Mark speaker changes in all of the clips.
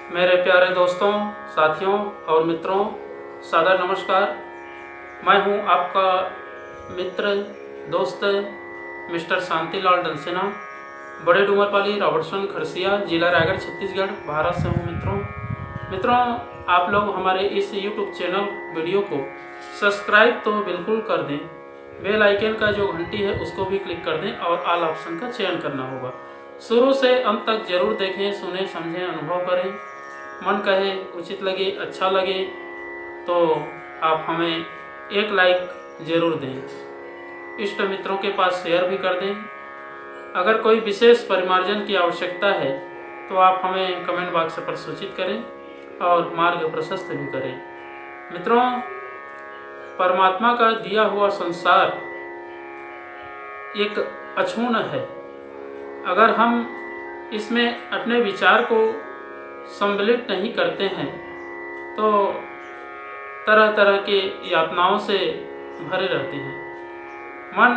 Speaker 1: मेरे प्यारे दोस्तों, साथियों और मित्रों, सादर नमस्कार। मैं हूं आपका मित्र, दोस्त मिस्टर शांतिलाल डंसेना, बड़े डूमरपाली, रॉबर्टसन, खरसिया, जिला रायगढ़, छत्तीसगढ़, भारत से हूं। मित्रों, आप लोग हमारे इस यूट्यूब चैनल वीडियो को सब्सक्राइब तो बिल्कुल कर दें, बेल आइकन का जो घंटी है उसको भी क्लिक कर दें और ऑल ऑप्शन का चयन करना होगा। शुरू से अंत तक जरूर देखें, सुने, समझें, अनुभव करें। मन कहे, उचित लगे, अच्छा लगे तो आप हमें एक लाइक ज़रूर दें। इष्ट मित्रों के पास शेयर भी कर दें। अगर कोई विशेष परिमार्जन की आवश्यकता है तो आप हमें कमेंट बॉक्स पर सूचित करें और मार्ग प्रशस्त भी करें। मित्रों, परमात्मा का दिया हुआ संसार एक अछूत है। अगर हम इसमें अपने विचार को सम्मिलित नहीं करते हैं तो तरह तरह के यातनाओं से भरे रहते हैं। मन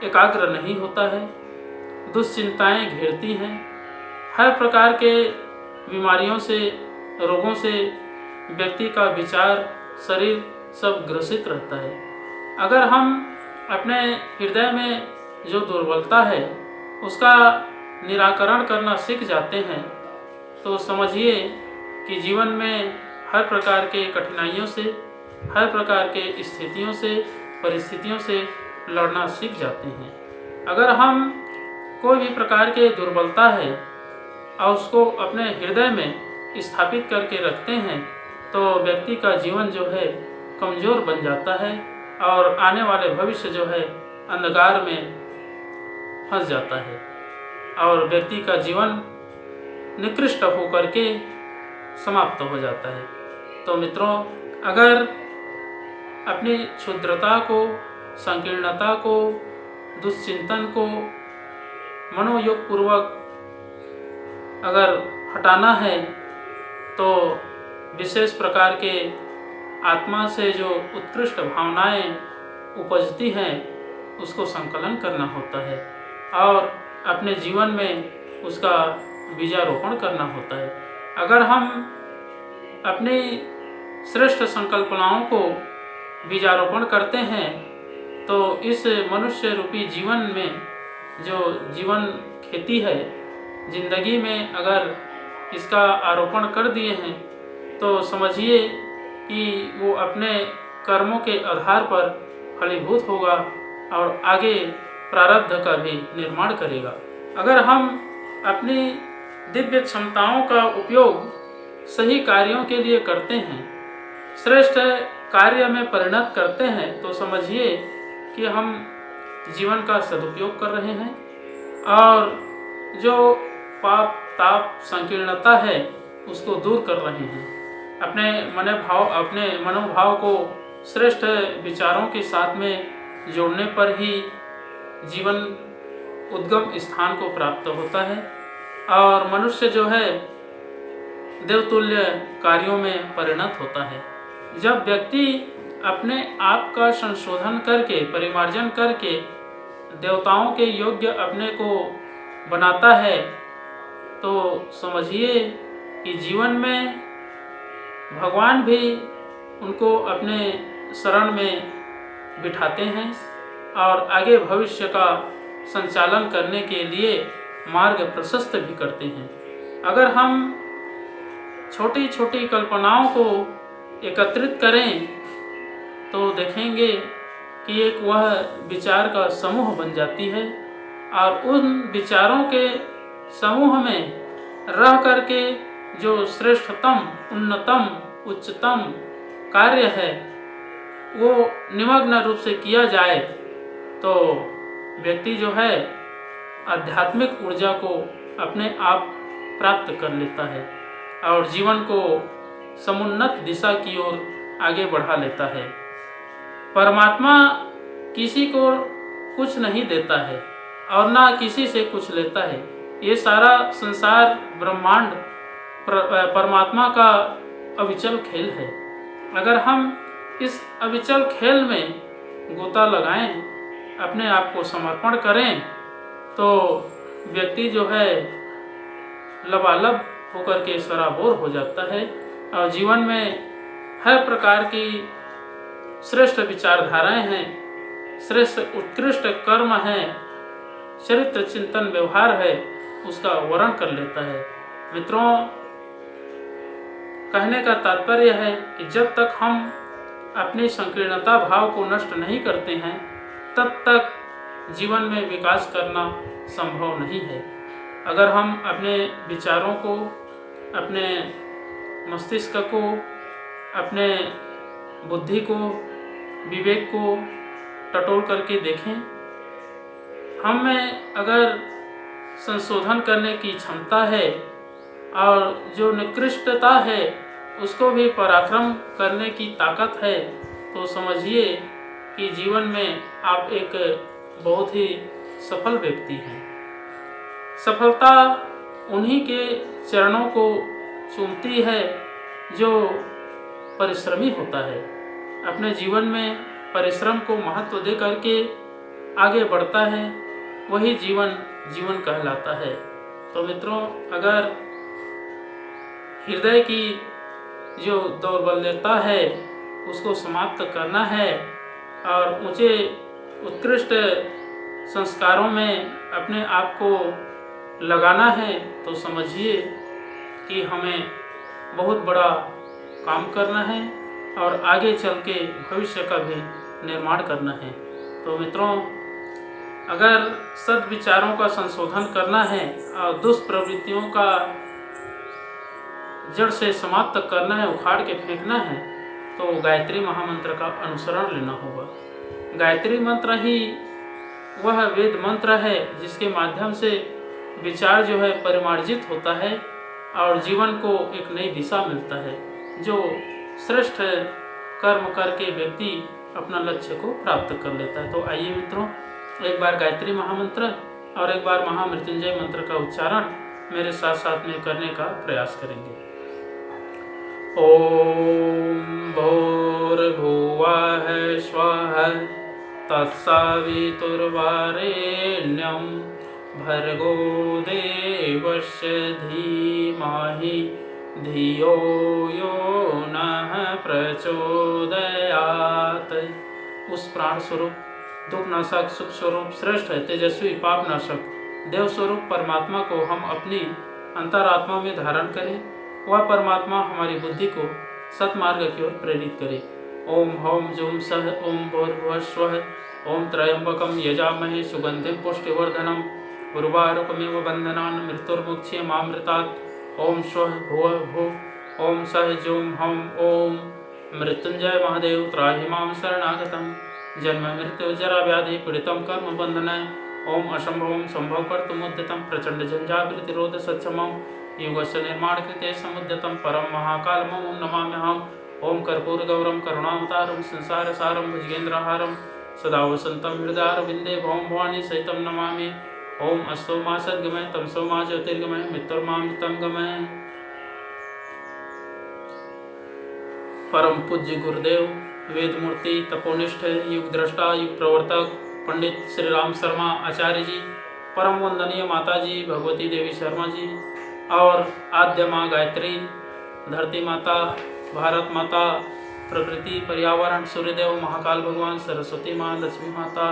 Speaker 1: एकाग्र नहीं होता है, दुश्चिंताएं घेरती हैं, हर प्रकार के बीमारियों से, रोगों से व्यक्ति का विचार, शरीर सब ग्रसित रहता है। अगर हम अपने हृदय में जो दुर्बलता है उसका निराकरण करना सीख जाते हैं तो समझिए कि जीवन में हर प्रकार के कठिनाइयों से, हर प्रकार के स्थितियों से, परिस्थितियों से लड़ना सीख जाते हैं। अगर हम कोई भी प्रकार के दुर्बलता है और उसको अपने हृदय में स्थापित करके रखते हैं तो व्यक्ति का जीवन जो है कमज़ोर बन जाता है और आने वाले भविष्य जो है अंधकार में फंस जाता है और व्यक्ति का जीवन निकृष्ट होकर के समाप्त हो जाता है। तो मित्रों, अगर अपनी क्षुद्रता को, संकीर्णता को, दुश्चिंतन को मनोयोग पूर्वक अगर हटाना है तो विशेष प्रकार के आत्मा से जो उत्कृष्ट भावनाएं उपजती हैं उसको संकलन करना होता है और अपने जीवन में उसका बीजारोपण करना होता है। अगर हम अपनी श्रेष्ठ संकल्पनाओं को बीजारोपण करते हैं तो इस मनुष्य रूपी जीवन में जो जीवन खेती है, जिंदगी में अगर इसका आरोपण कर दिए हैं तो समझिए कि वो अपने कर्मों के आधार पर फलीभूत होगा और आगे प्रारब्ध का भी निर्माण करेगा। अगर हम अपनी दिव्य क्षमताओं का उपयोग सही कार्यों के लिए करते हैं, श्रेष्ठ कार्य में परिणत करते हैं तो समझिए कि हम जीवन का सदुपयोग कर रहे हैं और जो पाप, ताप, संकीर्णता है उसको दूर कर रहे हैं। अपने मनोभाव को श्रेष्ठ विचारों के साथ में जोड़ने पर ही जीवन उद्गम स्थान को प्राप्त होता है और मनुष्य जो है देवतुल्य कार्यों में परिणत होता है। जब व्यक्ति अपने आप का संशोधन करके, परिमार्जन करके देवताओं के योग्य अपने को बनाता है तो समझिए कि जीवन में भगवान भी उनको अपने शरण में बिठाते हैं और आगे भविष्य का संचालन करने के लिए मार्ग प्रशस्त भी करते हैं। अगर हम छोटी छोटी कल्पनाओं को एकत्रित करें तो देखेंगे कि एक वह विचार का समूह बन जाती है और उन विचारों के समूह में रह करके जो श्रेष्ठतम, उन्नतम, उच्चतम कार्य है वो निमग्न रूप से किया जाए तो व्यक्ति जो है आध्यात्मिक ऊर्जा को अपने आप प्राप्त कर लेता है और जीवन को समुन्नत दिशा की ओर आगे बढ़ा लेता है। परमात्मा किसी को कुछ नहीं देता है और ना किसी से कुछ लेता है। ये सारा संसार, ब्रह्मांड परमात्मा का अविचल खेल है। अगर हम इस अविचल खेल में गोता लगाएं, अपने आप को समर्पण करें तो व्यक्ति जो है लबालब होकर के सराबोर हो जाता है और जीवन में हर प्रकार की श्रेष्ठ विचारधाराएं हैं, श्रेष्ठ उत्कृष्ट कर्म है, चरित्र चिंतन व्यवहार है, उसका वर्ण कर लेता है। मित्रों, कहने का तात्पर्य है कि जब तक हम अपनी संकीर्णता भाव को नष्ट नहीं करते हैं तब तक जीवन में विकास करना संभव नहीं है। अगर हम अपने विचारों को, अपने मस्तिष्क को, अपने बुद्धि को, विवेक को टटोल करके देखें, हम में अगर संशोधन करने की क्षमता है और जो निकृष्टता है उसको भी पराक्रम करने की ताकत है, तो समझिए कि जीवन में आप एक बहुत ही सफल व्यक्ति हैं। सफलता उन्हीं के चरणों को चूमती है जो परिश्रमी होता है, अपने जीवन में परिश्रम को महत्व दे करके आगे बढ़ता है, वही जीवन कहलाता है। तो मित्रों, अगर हृदय की जो दौर्बल्यता है उसको समाप्त करना है और ऊंचे उत्कृष्ट संस्कारों में अपने आप को लगाना है, तो समझिए कि हमें बहुत बड़ा काम करना है और आगे चल के भविष्य का भी निर्माण करना है। तो मित्रों, अगर सद्विचारों का संशोधन करना है और दुष्प्रवृत्तियों का जड़ से समाप्त करना है, उखाड़ के फेंकना है, तो गायत्री महामंत्र का अनुसरण लेना होगा। गायत्री मंत्र ही वह वेद मंत्र है जिसके माध्यम से विचार जो है परिमार्जित होता है और जीवन को एक नई दिशा मिलता है, जो श्रेष्ठ कर्म करके व्यक्ति अपना लक्ष्य को प्राप्त कर लेता है। तो आइए मित्रों, एक बार गायत्री महामंत्र और एक बार महामृत्युंजय मंत्र का उच्चारण मेरे साथ साथ में करने का प्रयास करेंगे। ओम भूर्भुवः स्वः तत्सवितुर्वरेण्यं भर्गो देवस्य धीमहि धियो यो नः प्रचोदयात्। उस प्राण स्वरूप, दुख नाशक, सुख स्वरूप, श्रेष्ठ तेजस्वी पाप नाशक देव स्वरूप परमात्मा को हम अपनी अंतरात्मा में धारण करें। वह परमात्मा हमारी बुद्धि को सतमार्ग की ओर प्रेरित करे। ओम हौम जूम सह ओम भूर्भुवः स्वः ओम त्र्यंबकं यजामहे सुगंधिं पुष्टिवर्धनम् उर्वारुकमिव बन्धनान् मृत्युर्मुक्षीयमामृतात्। ओम स्वः भुवः भुवः ओम सह जूम हौम ओम मृत्युंजय महादेव त्राहि मां शरणागतं जन्म मृत्यु जरा व्याधि पीड़ितं कर्म बन्धनाय। ओम असंभवं संभव कर्तुमुद्यतं प्रचंड झंझावृतिरोध सक्षमं युगस्य निर्माण कृते समुद्यतं परम महाकालमं नमाम्यहम्। ओम कर्पूर गौरम करुणावतारम संसार सारम भुजगेन्द्रहारम सदा वसंतम हृदयारविंदे भौम भवानी सहितं नमामि। ओम अस्तो मा सद्गमय तमसो मा ज्योतिर्गमय मृत्युर्मामृतं गमय। परम पूज्य गुरुदेव वेद मूर्ति तपोनिष्ठ युग दृष्टा युग प्रवर्तक पंडित श्री राम शर्मा आचार्य जी, परम वंदनीय माता जी भगवती देवी शर्मा जी और आद्य माँ गायत्री, धरती माता, भारत माता, प्रकृति, पर्यावरण, सूर्यदेव, महाकाल भगवान, सरस्वती माँ, लक्ष्मी माता,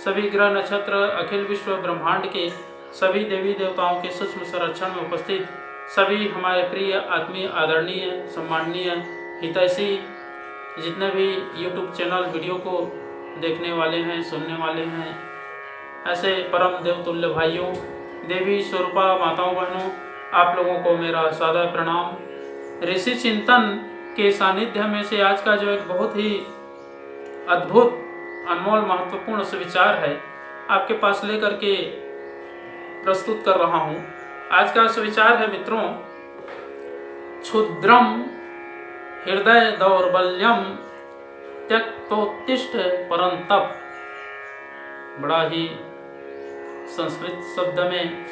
Speaker 1: सभी ग्रह नक्षत्र, अखिल विश्व ब्रह्मांड के सभी देवी देवताओं के सूक्ष्म संरक्षण में उपस्थित सभी हमारे प्रिय आत्मीय आदरणीय सम्माननीय हितैषी जितने भी YouTube चैनल वीडियो को देखने वाले हैं, सुनने वाले हैं, ऐसे परम देवतुल्य भाइयों, देवी स्वरूपा माताओं बहनों, आप लोगों को मेरा सादा प्रणाम। ऋषि चिंतन के सानिध्य में से आज का जो एक बहुत ही अद्भुत, अनमोल, महत्वपूर्ण सुविचार है आपके पास लेकर के प्रस्तुत कर रहा हूँ। आज का सुविचार है मित्रों, क्षुद्रम हृदय दौर्बल्यम त्यक्तोत्तिष्ठ परंतप। बड़ा ही संस्कृत शब्द में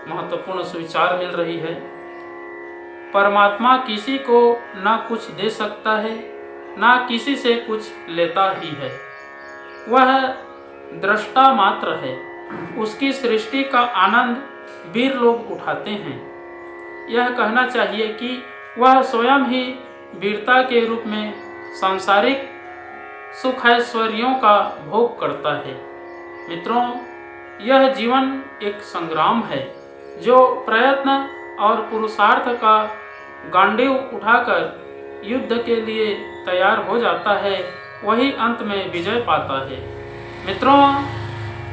Speaker 1: महत्वपूर्ण सुविचार मिल रही है। परमात्मा किसी को ना कुछ दे सकता है, ना किसी से कुछ लेता ही है। वह दृष्टा मात्र है। उसकी सृष्टि का आनंद वीर लोग उठाते हैं। यह कहना चाहिए कि वह स्वयं ही वीरता के रूप में सांसारिक सुख ऐश्वर्यों का भोग करता है। मित्रों, यह जीवन एक संग्राम है। जो प्रयत्न और पुरुषार्थ का गांडीव उठाकर युद्ध के लिए तैयार हो जाता है, वही अंत में विजय पाता है। मित्रों,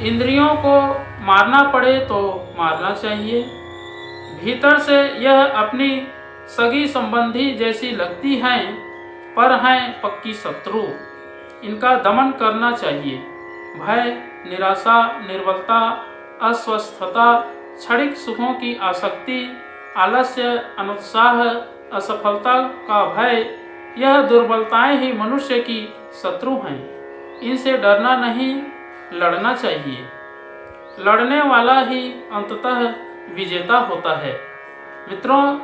Speaker 1: इंद्रियों को मारना पड़े तो मारना चाहिए। भीतर से यह अपनी सगी संबंधी जैसी लगती हैं, पर हैं पक्की शत्रु। इनका दमन करना चाहिए। भय, निराशा, निर्बलता, अस्वस्थता, क्षणिक सुखों की आसक्ति, आलस्य, अनुत्साह, असफलता का भय, यह दुर्बलताएं ही मनुष्य की शत्रु हैं। इनसे डरना नहीं, लड़ना चाहिए। लड़ने वाला ही अंततः विजेता होता है। मित्रों,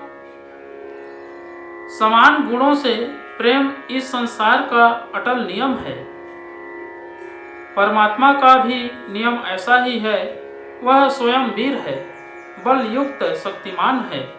Speaker 1: समान गुणों से प्रेम इस संसार का अटल नियम है। परमात्मा का भी नियम ऐसा ही है। वह स्वयं वीर है, बल युक्त शक्तिमान है।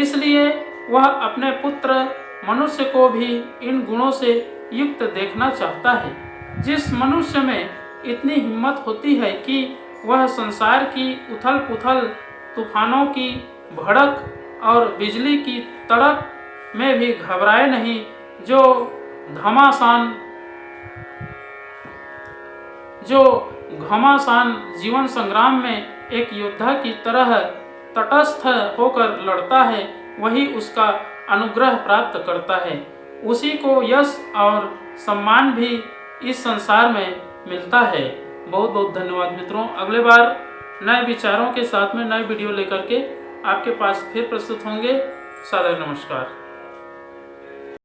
Speaker 1: इसलिए वह अपने पुत्र मनुष्य को भी इन गुणों से युक्त देखना चाहता है। जिस मनुष्य में इतनी हिम्मत होती है कि वह संसार की उथल पुथल, तूफानों की भड़क और बिजली की तड़क में भी घबराए नहीं, जो घमासान जीवन संग्राम में एक योद्धा की तरह तटस्थ होकर लड़ता है, वही उसका अनुग्रह प्राप्त करता है। उसी को यश और सम्मान भी इस संसार में मिलता है। बहुत बहुत धन्यवाद मित्रों। अगले बार नए विचारों के साथ में नए वीडियो लेकर के आपके पास फिर प्रस्तुत होंगे। सादर नमस्कार।